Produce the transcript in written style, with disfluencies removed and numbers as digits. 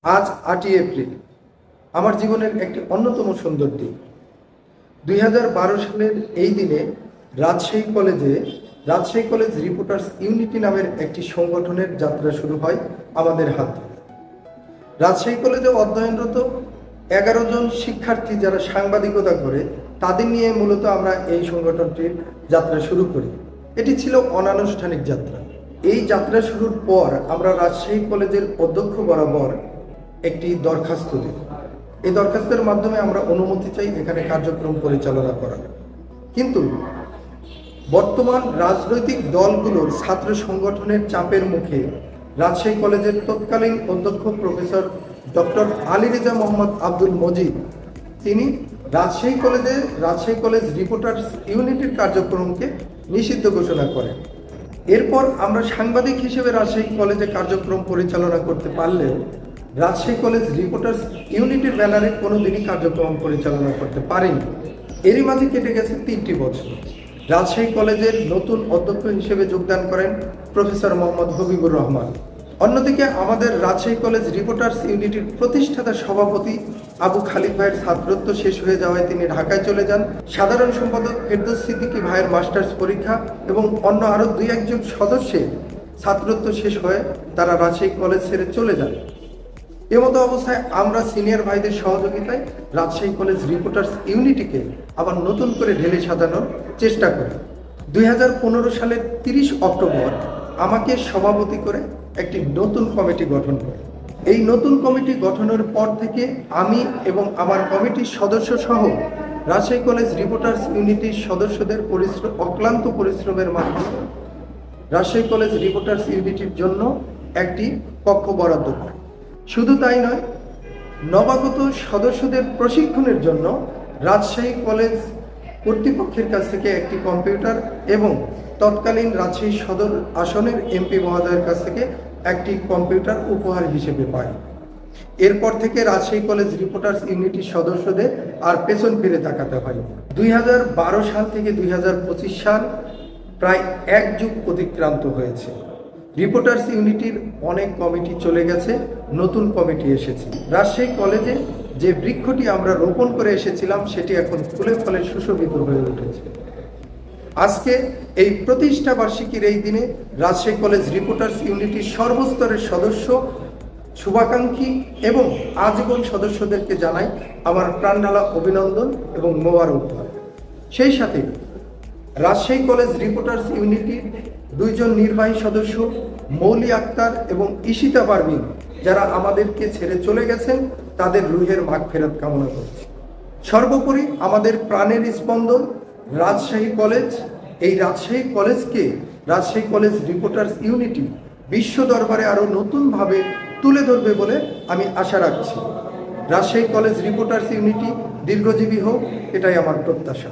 আজ ৮ই এপ্রিল আমার জীবনের একটি অন্যতম সুন্দর দিন। ২০১২ সালের এই দিনে রাজশাহী কলেজ রিপোর্টার্স ইউনিটি নামের একটি সংগঠনের যাত্রা শুরু হয় আমাদের হাত ধরে। রাজশাহী কলেজে অধ্যয়নরত ১১ জন শিক্ষার্থী যারা সাংবাদিকতা করে, তাদের নিয়ে মূলত আমরা এই সংগঠনটির যাত্রা শুরু করি। এটি ছিল অনানুষ্ঠানিক যাত্রা। এই যাত্রা শুরুর পর আমরা রাজশাহী কলেজের অধ্যক্ষ বরাবর একটি দরখাস্ত দিই। এই দরখাস্তের মাধ্যমে আমরা অনুমতি চাই এখানে কার্যক্রম পরিচালনা করার। কিন্তু বর্তমান রাজনৈতিক দলগুলোর ছাত্র সংগঠনের চাপের মুখে রাজশাহী কলেজের তৎকালীন অধ্যক্ষ প্রফেসর ডক্টর আলী রেজা মোহাম্মদ আব্দুল মজিদ তিনি রাজশাহী কলেজ রিপোর্টার্স ইউনিটির কার্যক্রমকে নিষিদ্ধ ঘোষণা করেন। এরপর আমরা সাংবাদিক হিসেবে রাজশাহী কলেজে কার্যক্রম পরিচালনা করতে পারলেও রাজশাহী কলেজ রিপোর্টার্স ইউনিটির ব্যানারে কোনোদিনই কার্যক্রম পরিচালনা করতে পারেনি। এরই মাঝে কেটে গেছে ৩টি বছর। রাজশাহী কলেজের নতুন অধ্যক্ষ হিসেবে যোগদান করেন প্রফেসর মোহাম্মদ হবিবুর রহমান। অন্যদিকে আমাদের রাজশাহী কলেজ রিপোর্টার্স ইউনিটির প্রতিষ্ঠাতা সভাপতি আবু খালিদ ভাইয়ের ছাত্রত্ব শেষ হয়ে যাওয়ায় তিনি ঢাকায় চলে যান। সাধারণ সম্পাদক ফেরদৌস সিদ্দিকী ভাইয়ের মাস্টার্স পরীক্ষা এবং অন্য আরও ২-১ জন সদস্যের ছাত্রত্ব শেষ হয়ে তারা রাজশাহী কলেজ ছেড়ে চলে যান। এমতো অবস্থায় আমরা সিনিয়র ভাইদের সহযোগিতায় রাজশাহী কলেজ রিপোর্টার্স ইউনিটিকে আবার নতুন করে ঢেলে সাজানোর চেষ্টা করি। ২০১৫ সালের ৩০ অক্টোবর আমাকে সভাপতি করে একটি নতুন কমিটি গঠন করে। এই নতুন কমিটি গঠনের পর থেকে আমি এবং আমার কমিটির সদস্য সহ রাজশাহী কলেজ রিপোর্টার্স ইউনিটির সদস্যদের অক্লান্ত পরিশ্রমের মাধ্যমে রাজশাহী কলেজ রিপোর্টার্স ইউনিটির জন্য একটি কক্ষ বরাদ্দ করে। শুধু তাই নয়, নবাগত সদস্যদের প্রশিক্ষণের জন্য রাজশাহী কলেজ কর্তৃপক্ষের কাছ থেকে একটি কম্পিউটার এবং তৎকালীন রাজশাহী সদর আসনের এমপি মহোদয়ের কাছ থেকে একটি কম্পিউটার উপহার হিসেবে পায়। এরপর থেকে রাজশাহী কলেজ রিপোর্টার্স ইউনিটির সদস্যদের আর পেছন ফিরে তাকাতে হয়নি। ২০১২ সাল থেকে ২০২৫ সাল প্রায় ১ যুগ অতিক্রান্ত হয়েছে। রিপোর্টার্স ইউনিটির অনেক কমিটি চলে গেছে, নতুন কমিটি এসেছে। রাজশাহী কলেজে যে বৃক্ষটি আমরা রোপণ করে এসেছিলাম সেটি এখন ফুলে ফলে সুশোভিত হয়ে উঠেছে। আজকে এই প্রতিষ্ঠা বার্ষিকীর এই দিনে রাজশাহী কলেজ রিপোর্টার্স ইউনিটির সর্বস্তরের সদস্য, শুভাকাঙ্ক্ষী এবং আজীবন সদস্যদেরকে জানাই আমার প্রাণঢালা অভিনন্দন এবং মোবারকবাদ। সেই সাথে রাজশাহী কলেজ রিপোর্টার্স ইউনিটির ২ জন নির্বাহী সদস্য মৌলি আক্তার এবং ঈশিতা পারভিন যারা আমাদেরকে ছেড়ে চলে গেছেন, তাদের রুহের মাগফিরাত কামনা করছি। সর্বোপরি আমাদের প্রাণের স্পন্দন রাজশাহী কলেজ, এই রাজশাহী কলেজকে রাজশাহী কলেজ রিপোর্টার্স ইউনিটি বিশ্ব দরবারে আরও নতুনভাবে তুলে ধরবে বলে আমি আশা রাখছি। রাজশাহী কলেজ রিপোর্টার্স ইউনিটি দীর্ঘজীবী হোক, এটাই আমার প্রত্যাশা।